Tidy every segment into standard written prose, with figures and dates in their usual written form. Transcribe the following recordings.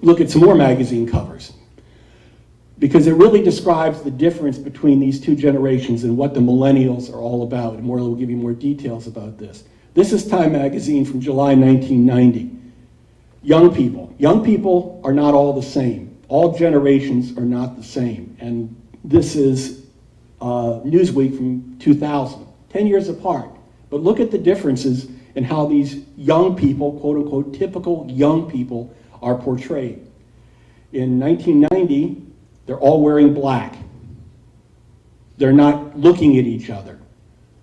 look at some more magazine covers, because it really describes the difference between these two generations and what the millennials are all about. And Morley will give you more details about this. This is Time magazine from July 1990. Young people. Young people are not all the same. All generations are not the same. And this is Newsweek from 2000, 10 years apart. But look at the differences in how these young people, quote unquote, typical young people, are portrayed. In 1990, they're all wearing black. They're not looking at each other.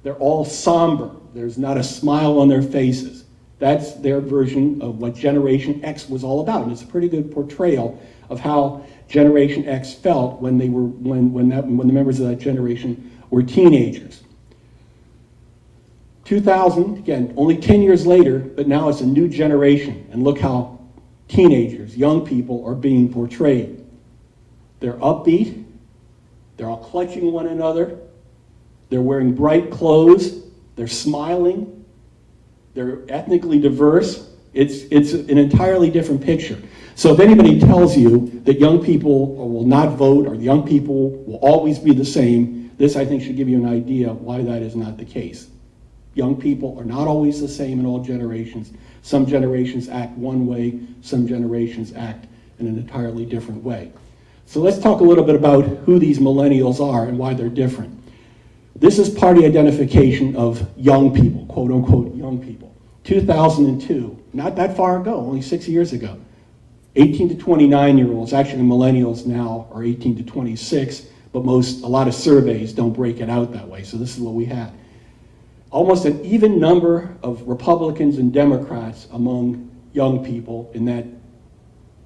They're all somber. There's not a smile on their faces. That's their version of what Generation X was all about. And it's a pretty good portrayal of how Generation X felt when they were when the members of that generation were teenagers. 2000, again, only 10 years later, but now it's a new generation. And look how teenagers, young people, are being portrayed. They're upbeat, they're all clutching one another, they're wearing bright clothes, they're smiling, they're ethnically diverse. It's an entirely different picture. So if anybody tells you that young people will not vote or young people will always be the same, this I think should give you an idea why that is not the case. Young people are not always the same in all generations. Some generations act one way, some generations act in an entirely different way. So let's talk a little bit about who these millennials are and why they're different. This is party identification of young people, quote unquote young people. 2002, not that far ago, only 6 years ago. 18 to 29-year-olds, actually millennials now are 18 to 26, but a lot of surveys don't break it out that way, so this is what we had. Almost an even number of Republicans and Democrats among young people in that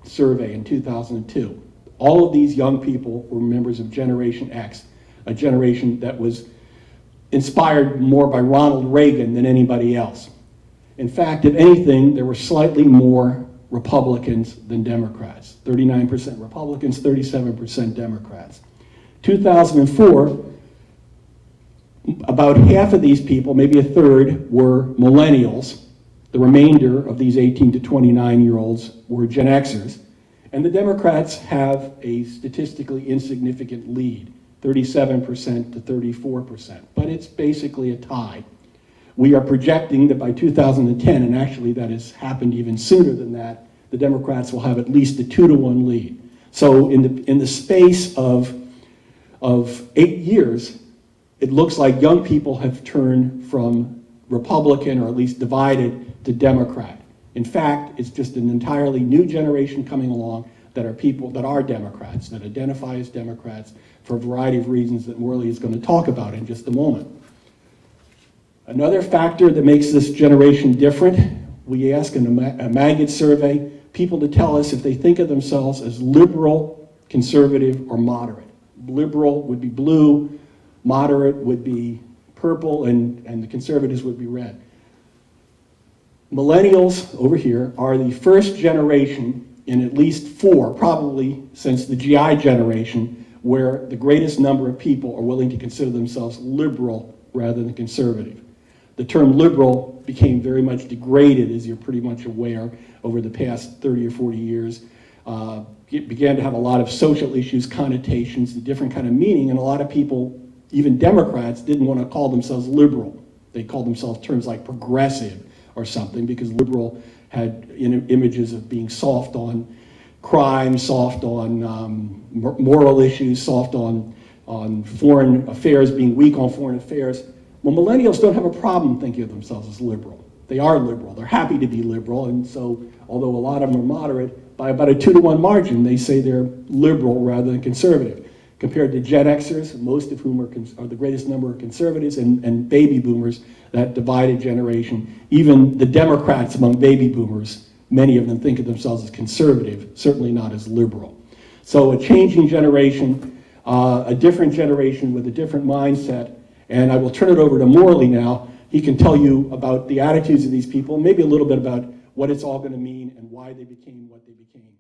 survey in 2002. All of these young people were members of Generation X, a generation that was inspired more by Ronald Reagan than anybody else. In fact, if anything, there were slightly more Republicans than Democrats. 39% Republicans, 37% Democrats. 2004, about half of these people, maybe a third, were millennials. The remainder of these 18 to 29-year-olds were Gen Xers. And the Democrats have a statistically insignificant lead, 37% to 34%. But it's basically a tie. We are projecting that by 2010, and actually that has happened even sooner than that, the Democrats will have at least a 2-to-1 lead. So in the space of 8 years, it looks like young people have turned from Republican, or at least divided, to Democrat. In fact, it's just an entirely new generation coming along that are people that are Democrats, that identify as Democrats for a variety of reasons that Morley is going to talk about in just a moment. Another factor that makes this generation different, we ask in a Maggot survey people to tell us if they think of themselves as liberal, conservative, or moderate. Liberal would be blue, moderate would be purple, and the conservatives would be red. Millennials over here are the first generation in at least 4, probably since the GI generation, where the greatest number of people are willing to consider themselves liberal rather than conservative. The term liberal became very much degraded, as you're pretty much aware, over the past 30 or 40 years. It began to have a lot of social issues, connotations, a different kind of meaning, and a lot of people, even Democrats, didn't want to call themselves liberal. They called themselves terms like progressive or something, because liberal had images of being soft on crime, soft on moral issues, soft on foreign affairs, being weak on foreign affairs. Well, millennials don't have a problem thinking of themselves as liberal. They are liberal. They're happy to be liberal, and so although a lot of them are moderate, by about a 2-to-1 margin, they say they're liberal rather than conservative. Compared to Gen Xers, most of whom are the greatest number of conservatives, and baby boomers, that divided generation. Even the Democrats among baby boomers, many of them think of themselves as conservative, certainly not as liberal. So a changing generation, a different generation with a different mindset, and I will turn it over to Morley now. He can tell you about the attitudes of these people, maybe a little bit about what it's all going to mean and why they became what they became.